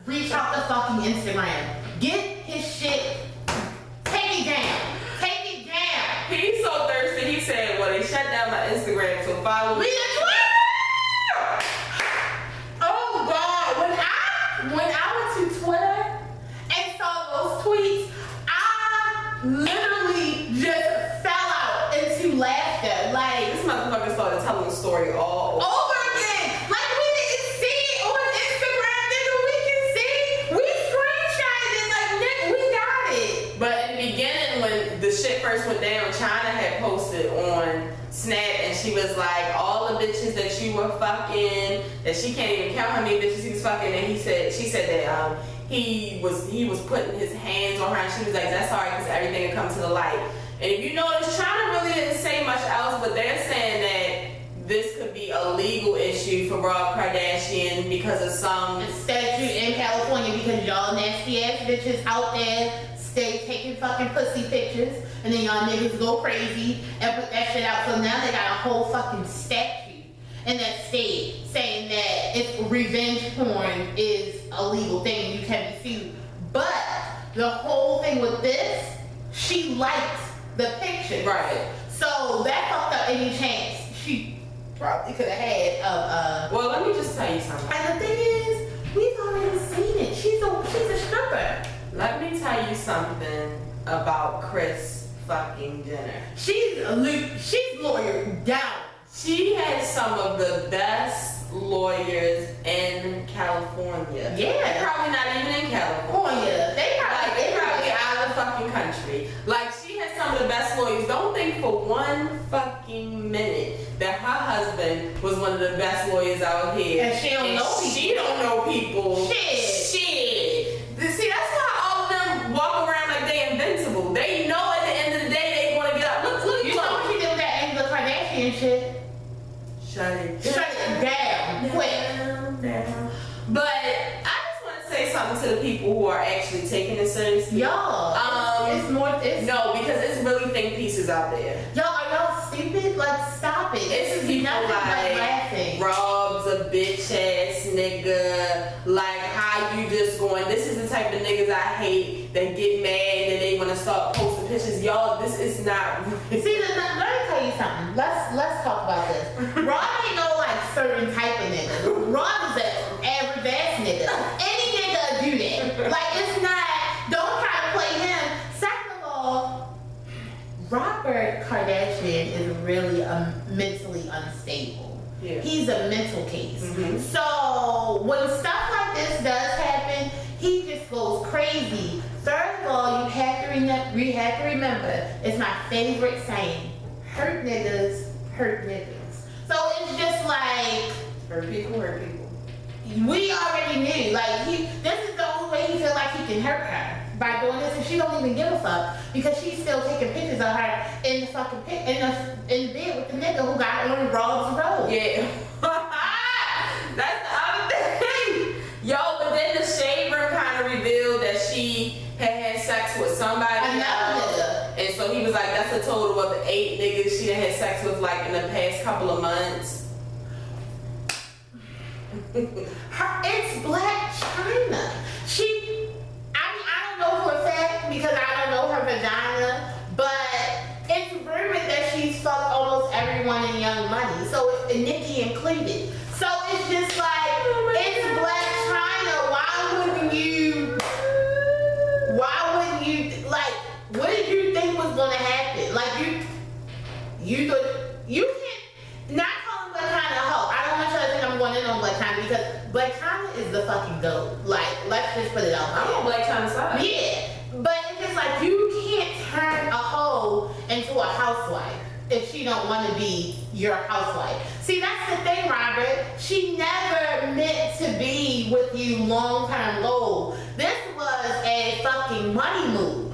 Speaker 2: reach out the fucking Instagram. Get his shit. Take it down. Take it down.
Speaker 1: He's so thirsty. He said, well, they shut down my Instagram, so follow me.
Speaker 2: Oh God, when I went to Twitter and saw those tweets, I literally just fell out into laughter. Like,
Speaker 1: This motherfucker started telling the story all
Speaker 2: over again. Like, we didn't see it on Instagram, nigga. We can see. We screenshotted it. Like, nigga, we got it.
Speaker 1: But in the beginning, when the shit first went down, Chyna had posted on Snap, and she was like, all the bitches that you were fucking, that she can't even count how many bitches he was fucking, and she said that he was putting his hands on her, and she was like, that's alright, because everything will come to the light. And if you notice, Chyna really didn't say much else, but they're saying that this could be a legal issue for Rob Kardashian because of some
Speaker 2: statute in California, because y'all nasty ass bitches out there stay taking fucking pussy pictures, and then y'all niggas go crazy and put that shit out. So now they got a whole fucking statute in that state saying that if revenge porn is a legal thing, you can be sued. But the whole thing with this, she liked the picture.
Speaker 1: right.
Speaker 2: So that fucked up any chance she probably could have had of
Speaker 1: Well, let me just tell you something.
Speaker 2: And the thing is, we've already seen it. She's a stripper.
Speaker 1: Let me tell you something about Kris fucking Jenner.
Speaker 2: She's lawyered down.
Speaker 1: She has some of the best lawyers in California.
Speaker 2: Yeah.
Speaker 1: They're probably not even in California.
Speaker 2: They
Speaker 1: Probably out of the fucking country. Like, she has some of the best lawyers. Don't think for one fucking minute that her husband was one of the best lawyers out here.
Speaker 2: And she don't know people.
Speaker 1: She don't know people.
Speaker 2: Shit.
Speaker 1: See, that's why all of them walk around like they invincible. They know at the end of the day they want to get up. Look,
Speaker 2: You know what she did with that Angela Kardashian shit?
Speaker 1: Shut it
Speaker 2: down. Quick.
Speaker 1: Down. But I just want to say something to the people who are actually taking it seriously.
Speaker 2: Y'all, it's more.
Speaker 1: No, because it's really think pieces out there.
Speaker 2: Y'all, are y'all stupid? Like, stop it.
Speaker 1: It's people
Speaker 2: nothing but laughing.
Speaker 1: Rob's a bitch ass nigga. Like, how you just going, this is the type of niggas I hate that get mad and they want to start posting pictures. Y'all, this is not.
Speaker 2: See, let me tell you something. Let's talk about this. Rob ain't no like certain type of nigga. Rob is an average ass nigga. Any nigga do that. Like, it's not. Don't try to play him. Second of all, Robert Kardashian is really mentally unstable.
Speaker 1: Yeah.
Speaker 2: He's a mental case.
Speaker 1: Mm-hmm.
Speaker 2: So when stuff like this does happen, he just goes crazy. Third of all, you have to remember, it's my favorite saying, hurt niggas, hurt niggas. So it's just like,
Speaker 1: Hurt people, hurt people.
Speaker 2: we already knew, like, this is the only way he feel like he can hurt her. By doing this, and she don't even give a fuck because she's still taking pictures of her in the fucking in the bed with the nigga who got on Rob's road.
Speaker 1: Yeah. That's the other thing. Yo, but then the shade room kind of revealed that she had sex with somebody else. And so he was like, that's a total of 8 niggas she done had sex with like in the past couple of months.
Speaker 2: It's Black Chyna. I don't know for a fact because I don't know her vagina, but it's rumored that she's fucked almost everyone in Young Money, so Nicki included. So it's just like, it's Black Chyna. Why wouldn't you, like, what did you think was gonna happen? Like, you can't, not calling Black Chyna a hoe. I don't want y'all to think I'm going in on Black Chyna because Black Chyna is the fucking GOAT. Like, let's just put it out there.
Speaker 1: I'm on Black Chyna's side.
Speaker 2: Yeah, but it's just like, you can't turn a hoe into a housewife if she don't want to be your housewife. See, that's the thing, Robert. She never meant to be with you long-term goal. This was a fucking money move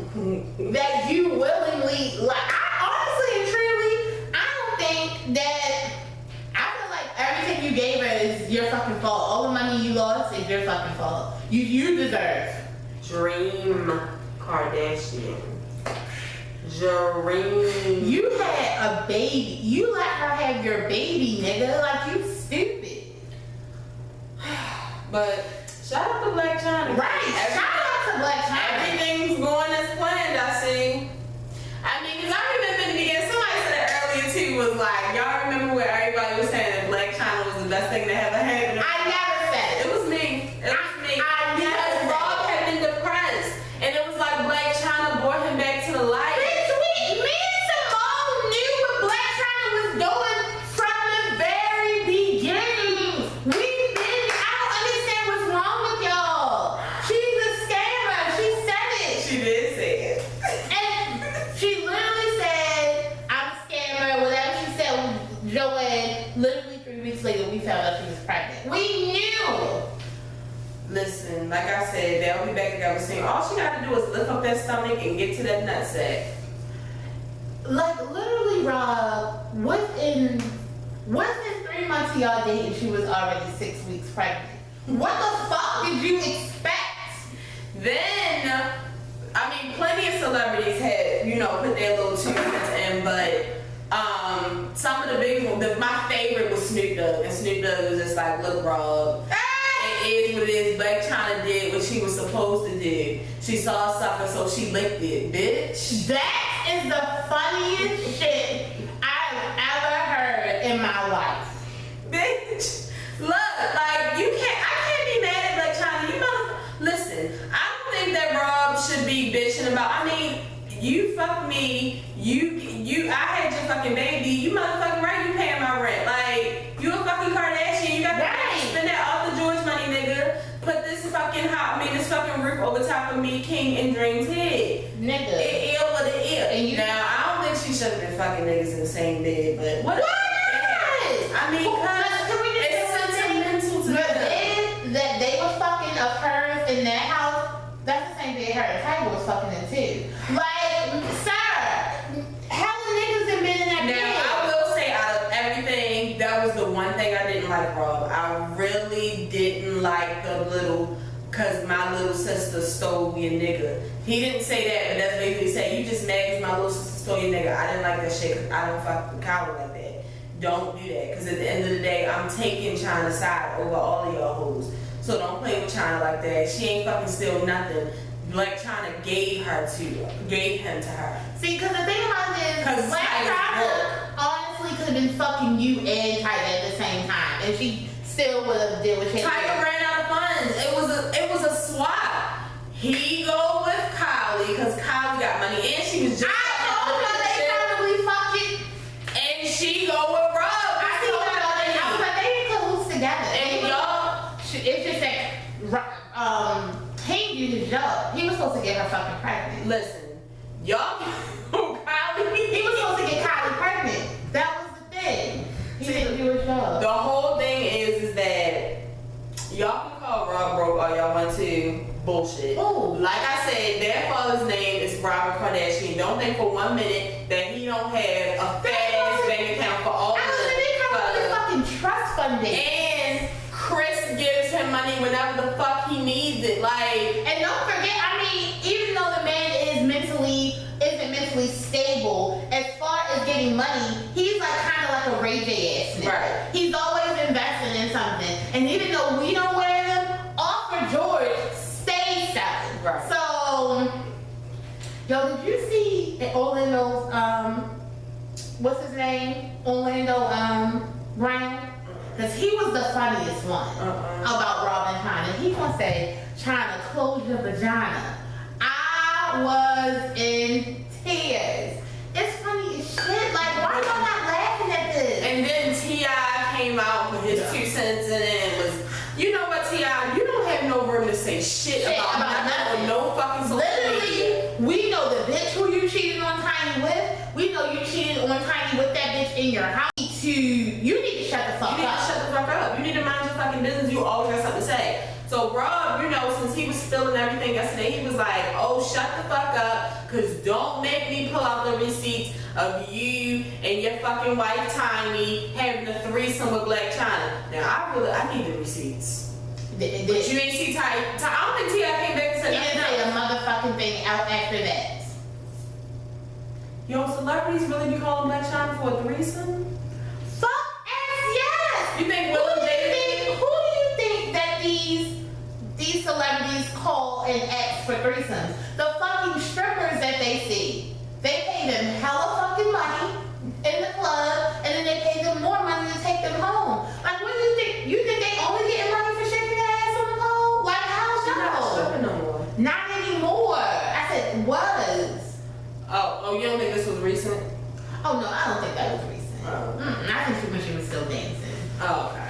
Speaker 2: that you willingly, like, I honestly and truly, I don't think that, I feel like everything you gave her is your fucking fault. All the money you lost is your fucking fault. You deserve.
Speaker 1: Dream Kardashian. Dream.
Speaker 2: You had a baby. You let her have your baby, nigga. Like, you stupid.
Speaker 1: But shout out to Black Chyna.
Speaker 2: Right. Shout out to Black Chyna.
Speaker 1: Everything's going as planned, I see. I mean, because I remember in the beginning, somebody said it earlier too, was like, y'all remember where everybody was saying that Black Chyna was the best thing to ever happen?
Speaker 2: I never said it.
Speaker 1: It was me. It was me.
Speaker 2: Because
Speaker 1: Rob had been depressed. And it was like Black Chyna brought him back to the light.
Speaker 2: Me and Simone knew what Black Chyna was doing from the very beginning. I don't understand what's wrong with y'all. She's a scammer. She said it.
Speaker 1: She did say it.
Speaker 2: And she literally said, I'm a scammer. Whatever she said with Joanne, literally 3 weeks later, we found out she was pregnant. We knew.
Speaker 1: Listen, like I said, they'll be back together soon. All she got to do is lift up that stomach and get to that nutsack.
Speaker 2: Like, literally, Rob, within 3 months of y'all dating, she was already 6 weeks pregnant. What the fuck did you expect?
Speaker 1: Then, I mean, plenty of celebrities had, put their little 2 cents in, but some of the big ones, my favorite was Snoop Dogg, and Snoop Dogg was just like, look, Rob, it is what it is. Black Chyna did what she was supposed to do. She saw something, so she licked it, bitch.
Speaker 2: That is the funniest shit I've ever heard in my life.
Speaker 1: Bitch, look, like, I can't be mad at Black Chyna. Listen, I don't think that Rob should be bitching about, I mean, you fucked me, I had your fucking baby, you motherfucking right, you paying my rent. Like, you a fucking Kardashian, you got to spend that off the George money, nigga. Put this fucking roof over top of me, King and Dream's head.
Speaker 2: Nigga.
Speaker 1: It ill what it is. Now, I don't think she should have been fucking niggas in the same bed, but what? I mean, it's sentimental to
Speaker 2: the
Speaker 1: them.
Speaker 2: bed that they were fucking of hers in that house, that's the same bed her and Tiger was fucking in too. Like, sir, hella niggas have been in that bed.
Speaker 1: Now, I will say, out of everything, that was the one thing I didn't like, Rob. I really didn't like the cause my little sister stole your nigga. He didn't say that, but that's basically say, you just mad cause my little sister stole your nigga. I didn't like that shit cause I don't fuck with Kyla like that. Don't do that, cause at the end of the day, I'm taking Chyna's side over all of y'all hoes. So don't play with Chyna like that. She ain't fucking steal nothing. Black Chyna gave him to her.
Speaker 2: See, cause the thing about it is,
Speaker 1: Cause
Speaker 2: Black Chyna honestly could have been fucking you and Tiger at the same time, and she still would have did what she did.
Speaker 1: Tiger ran out of funds. It was a swap. He go with Kylie because Kylie got money and she was just.
Speaker 2: I told her they probably fucking.
Speaker 1: And she go with Rob.
Speaker 2: I was like, they in cahoots together.
Speaker 1: And y'all,
Speaker 2: it's just that he did his job. He was supposed to get her fucking pregnant.
Speaker 1: listen, y'all. Kylie.
Speaker 2: He was supposed to get Kylie pregnant. That was the thing. He didn't do his job.
Speaker 1: The whole thing is that y'all can call Rob broke all y'all want to. Bullshit.
Speaker 2: Ooh.
Speaker 1: Like I said, their father's name is Robert Kardashian. Don't think for 1 minute that he don't have a fat ass bank account for all of
Speaker 2: they come with this fucking trust funding.
Speaker 1: And Chris gives him money whenever the fuck he needs it. Like,
Speaker 2: and don't forget, I mean, even though the man isn't mentally stable, as far as getting money, he's like kind of like a Ray J ass nigga.
Speaker 1: Right.
Speaker 2: He's always investing in something. And even though we don't wear them, Offer George stays selling.
Speaker 1: Right.
Speaker 2: So, yo, did you see Orlando's what's his name? Orlando Brown? Because he was the funniest one about Robin Chyna. He gonna say, Chyna, close your vagina. I was in tears. It's funny as shit. Like, why y'all not laughing at this?
Speaker 1: and then T.I. came out with his 2 cents and it was, you know what, T.I., you don't have no room to say shit about nothing. No fucking social
Speaker 2: Literally,
Speaker 1: media.
Speaker 2: we know the bitch who you cheated on Tiny with. We know you cheated on Tiny with that bitch in your house. To
Speaker 1: you know, since he was spilling everything yesterday, he was like, oh, shut the fuck up, because don't make me pull out the receipts of you and your fucking wife, Tiny, having a threesome with Black Chyna. Now, I need the receipts. But you ain't see Ty. I don't think T.I. came back and said
Speaker 2: nothing. He didn't say a motherfucking thing out after that.
Speaker 1: Yo, celebrities really be calling Black Chyna for a threesome?
Speaker 2: Fuck ass yes!
Speaker 1: You think Will and Jada?
Speaker 2: Who do you think that these celebrities call and ask for threesomes? The fucking strippers that they see. They pay them hella fucking money in the club, and then they pay them more money to take them home. Like, what do you think? You think they only getting money for shaking their ass on the pole? Like, how
Speaker 1: She's not stripping no more.
Speaker 2: Not anymore. I said was.
Speaker 1: Oh, you don't think this was recent?
Speaker 2: Oh no, I don't think that was recent.
Speaker 1: Oh.
Speaker 2: I think when she was still dancing.
Speaker 1: Oh, okay.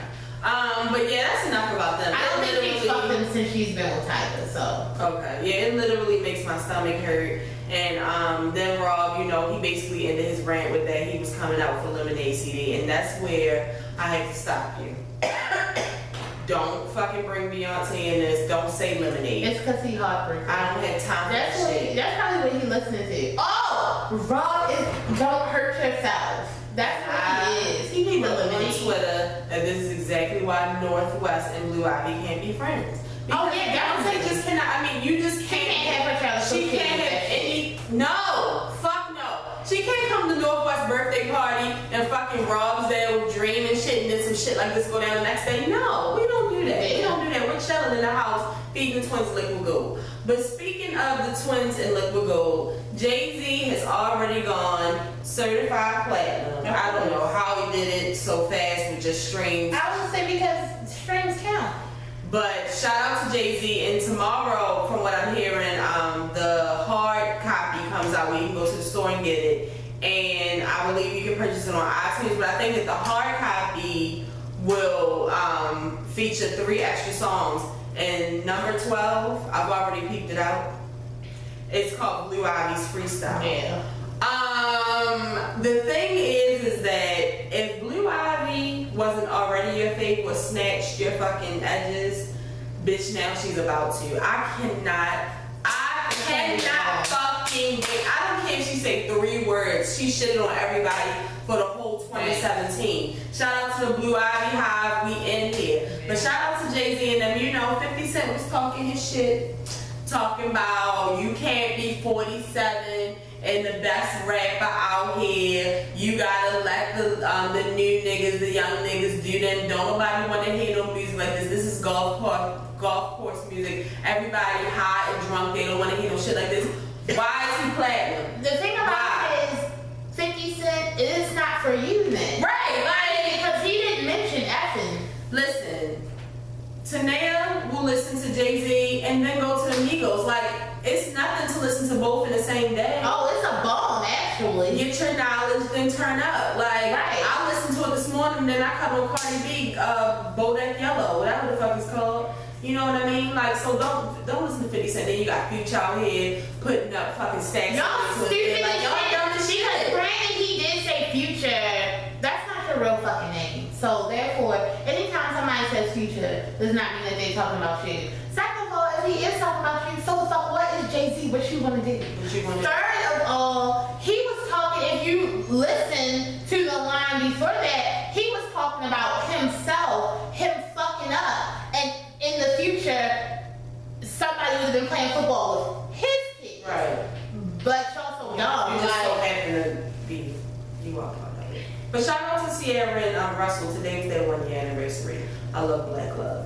Speaker 1: But yeah, that's enough about them.
Speaker 2: I don't think she's fucked them since she's been with Tyga, so.
Speaker 1: Okay, yeah, it literally makes my stomach hurt. And then Rob, you know, he basically ended his rant with that he was coming out with a Lemonade CD, and that's where I had to stop you. Don't fucking bring Beyonce in this. Don't say Lemonade.
Speaker 2: It's because he heartbroken.
Speaker 1: I don't have time for that shit.
Speaker 2: That's probably what he listening to. Oh, Rob is Don't Hurt Yourself. That's what he is. He needs a Lemonade.
Speaker 1: On Twitter that this is exactly why Northwest and Blue Ivy can't be friends.
Speaker 2: Oh yeah,
Speaker 1: Beyonce just cannot. I mean, you just can't.
Speaker 2: She can't have her child.
Speaker 1: She can't have any. No, fuck no. She can't come to Northwest birthday party and fucking Rob's there with Dream and shit, and then some shit like this go down the next day. No, we don't do that. We don't do that. We're chilling in the house feeding the twins liquid gold. But speaking of the twins and liquid gold, Jay-Z has already gone certified platinum. I don't know how he did it so fast with just streams.
Speaker 2: I would say because streams count.
Speaker 1: But shout out to Jay-Z, and tomorrow, from what I'm hearing, the hard copy comes out where you can go to the store and get it. And I believe you can purchase it on iTunes, but I think that the hard copy will feature 3 extra songs. And number 12, I've already peeped it out. It's called Blue Ivy's Freestyle.
Speaker 2: Yeah.
Speaker 1: The thing is that if Blue Ivy wasn't already your fave or snatched your fucking edges, bitch, now she's about to. I cannot fucking wait. I don't care if she say 3 words. She shitted on everybody for the whole 2017. Shout out to the Blue Ivy Hive, we in here. But shout out to Jay-Z and them. You know, 50 Cent was talking his shit. Talking about you can't be 47 and the best rapper out here. You gotta let the new niggas, the young niggas do them. Don't nobody wanna hear no music like this. This is golf course music. Everybody high and drunk. They don't wanna hear no shit like this. Why is he platinum?
Speaker 2: The thing about it is, 50 Cent is not for you then.
Speaker 1: Right, like,
Speaker 2: because he didn't mention effing.
Speaker 1: Listen, Tanea will listen to Jay-Z and then go to the Migos. Like, it's nothing to listen to both in the same day.
Speaker 2: Oh, it's a bomb, actually.
Speaker 1: Get your knowledge, then turn up. Like,
Speaker 2: right.
Speaker 1: I listened to it this morning, then I cut on Cardi B, Bodak Yellow, whatever the fuck it's called. You know what I mean? Like, so don't listen to 50 Cent. Then you got Future out here putting up fucking stacks.
Speaker 2: Y'all stupid.
Speaker 1: Like, y'all dumb as shit.
Speaker 2: Granted, he did say Future. That's not your real fucking name. So therefore, anytime somebody says Future, does not mean that they're talking about you. Second of all, if he is talking about you, so the fuck, what is Jay-Z? What you wanna do? Third of all, he was talking. If you listen to the line before that, he was talking about himself, him fucking up, and in the future, somebody would have been playing football with his kids.
Speaker 1: Right.
Speaker 2: But y'all so dumb.
Speaker 1: You just so happen to be you walk out that way. But shout out to Sierra and Russell. Today was their 1-year anniversary. I love Black Love.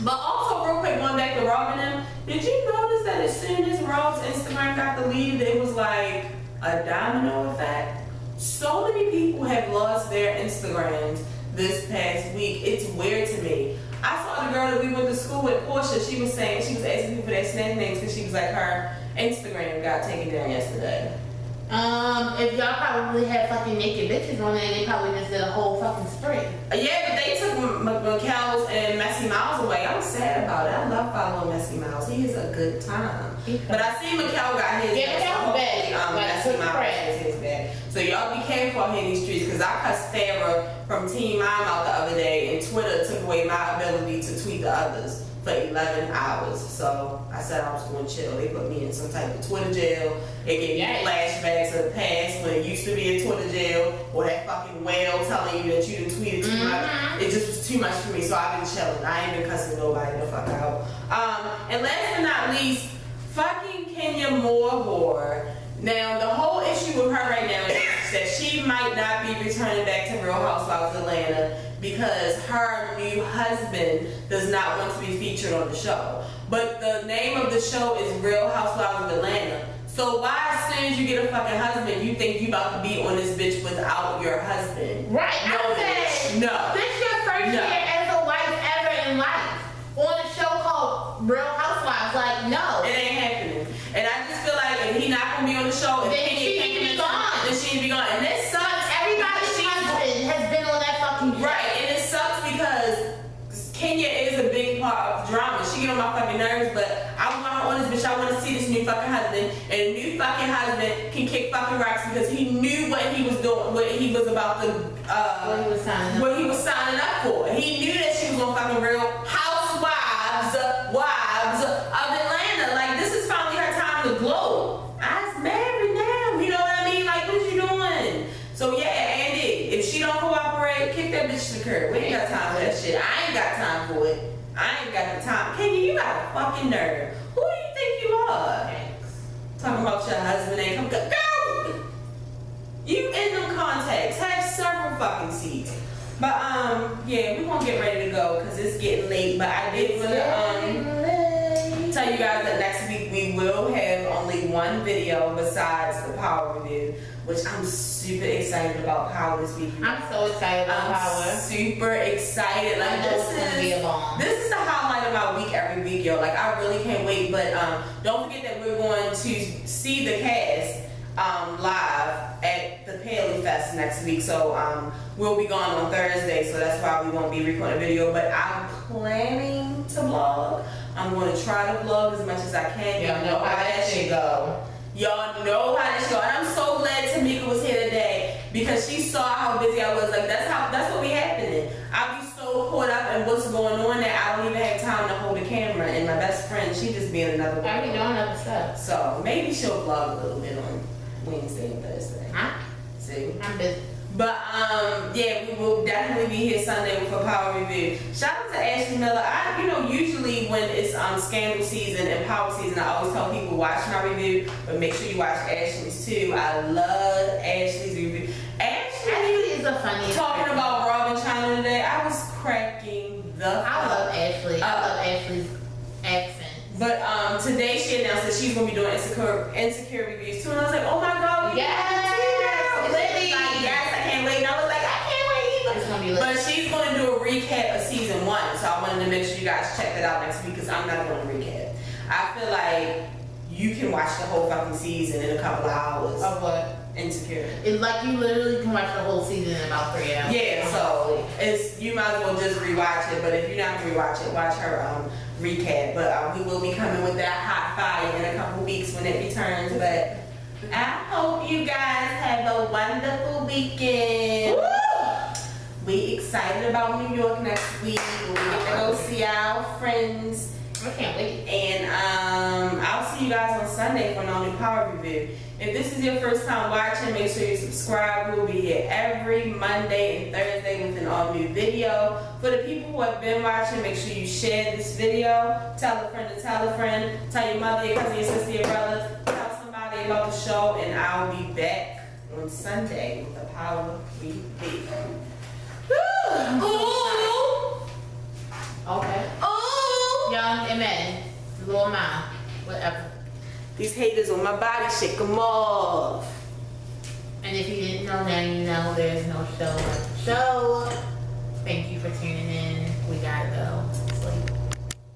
Speaker 1: But also real quick, going back to Rob and them, did you notice that as soon as Rob's Instagram got deleted, it was like a domino effect? So many people have lost their Instagrams this past week. It's weird to me. I saw the girl that we went to school with, Portia. She was saying, she was asking people for their snap names because she was like, her Instagram got taken down yesterday.
Speaker 2: If y'all probably had fucking naked bitches on there, they probably just did a whole fucking spree.
Speaker 1: Yeah, but they took McKell's and Messy Miles away. I'm sad about it. I love following Messy Miles. He is a good time. But I see McKell got his.
Speaker 2: Yeah, McKell's bad.
Speaker 1: Messy Miles is his bad. So y'all be careful out here in these streets, because I cussed Farrah from Team Mom out the other day, and Twitter took away my ability to tweet the others for 11 hours. So I said I was going to chill. They put me in some type of Twitter jail. It gave me flashbacks of the past when it used to be a Twitter jail, or that fucking whale telling you that you didn't tweet it too much. It just was too much for me, so I've been chilling. I ain't been cussing nobody the fuck out. And last but not least, fucking Kenya Moore. Now, the whole issue with her right now is that she might not be returning back to Real Housewives of Atlanta because her new husband does not want to be featured on the show. But the name of the show is Real Housewives of Atlanta. So why, as soon as you get a fucking husband, you think you about to be on this bitch without your husband?
Speaker 2: Right.
Speaker 1: No, bitch. No.
Speaker 2: This is your first year as a wife ever in life on a show called Real Housewives. Like, no.
Speaker 1: It ain't happening. And I just feel like if he not gonna be on the show, if
Speaker 2: then she need to be gone.
Speaker 1: Then she need to be gone. And this sucks.
Speaker 2: Everybody's husband has been on that fucking show.
Speaker 1: Right, and it sucks because Kenya is a big part of drama. She get on my fucking nerves, but I want her on this bitch. I want to see this new fucking husband, and the new fucking husband can kick fucking rocks because he knew what he was doing, what he was about to, what he was signing up for. He knew that she was on fucking Real Housewives, wives of Atlanta. Like, this is finally her time to glow. I's married now. You know what I mean? Like, what you doing? So yeah, Andy, if she don't cooperate, kick that bitch to the curb. We ain't got time for that shit. I ain't got time for it. I ain't got the time. Kenya, you got a fucking nerve. Who do you think you are?
Speaker 2: Thanks.
Speaker 1: Talking about your husband ain't come. Girl! You in them contacts. Have several fucking seats. But yeah, we gonna get ready to go because it's getting late. But I did really tell you guys that next week we will have only one video besides the Power review, which I'm super excited about. Power this week.
Speaker 2: I'm so excited about Power.
Speaker 1: Super excited. Like, this is the highlight of my week every week, yo. Like, I really can't wait. But don't forget that we're going to see the cast live at the Paley Fest next week. So we'll be gone on Thursday, so that's why we won't be recording a video. But I'm planning to vlog. I'm going to try to vlog as much as I can. Y'all know how that shit go. Y'all know how this go. And I'm so glad Tamika was here today because she saw how busy I was. Like, that's what be happening. I be so caught up in what's going on that I don't even have time to hold the camera. And my best friend, she just be in another
Speaker 2: I be doing other stuff.
Speaker 1: So maybe she'll vlog a little bit on Wednesday and Thursday.
Speaker 2: Huh?
Speaker 1: See?
Speaker 2: I'm busy.
Speaker 1: But yeah, we will definitely be here Sunday with a Power review. Shout out to Ashley Miller. Usually when it's scandal season and Power season, I always tell people watch my review, but make sure you watch Ashley's too. I love Ashley's review.
Speaker 2: Ashley is a funny.
Speaker 1: Talking about Robin Chyna today, I was cracking the.
Speaker 2: I love Ashley. I love Ashley's accent.
Speaker 1: But today she announced that she's gonna be doing insecure reviews too, and I was like, oh my god, yes, I can't wait. And I was like, I can't wait either.
Speaker 2: It's gonna be lit.
Speaker 1: But she's gonna do a recap of season 1, so I wanted to make sure you guys check that out next week because I'm not doing a recap. I feel like you can watch the whole fucking season in a couple of hours.
Speaker 2: Of what?
Speaker 1: Insecure.
Speaker 2: It's like you literally can watch the whole season in about 3 hours.
Speaker 1: Yeah, so you might as well just rewatch it. But if you're not gonna rewatch it, watch her recap. But we will be coming with that hot fire in a couple weeks when it returns. But I hope you guys have a wonderful weekend. Woo! We excited about New York next week. We get to go see our friends.
Speaker 2: I can't wait.
Speaker 1: And I'll see you guys on Sunday for an new Power review. If this is your first time watching, make sure you subscribe. We'll be here every Monday and Thursday with an all-new video. For the people who have been watching, make sure you share this video. Tell a friend to tell a friend. Tell your mother, your cousin, your sister, your brother. Tell somebody about the show, and I'll be back on Sunday with a Power review. Ooh!
Speaker 2: Okay.
Speaker 1: Ooh!
Speaker 2: Young and Madden. Little mom. Whatever.
Speaker 1: These haters on my body, shake them off.
Speaker 2: And if you didn't know, now you know there's no show like the show. Thank you for tuning in. We gotta go.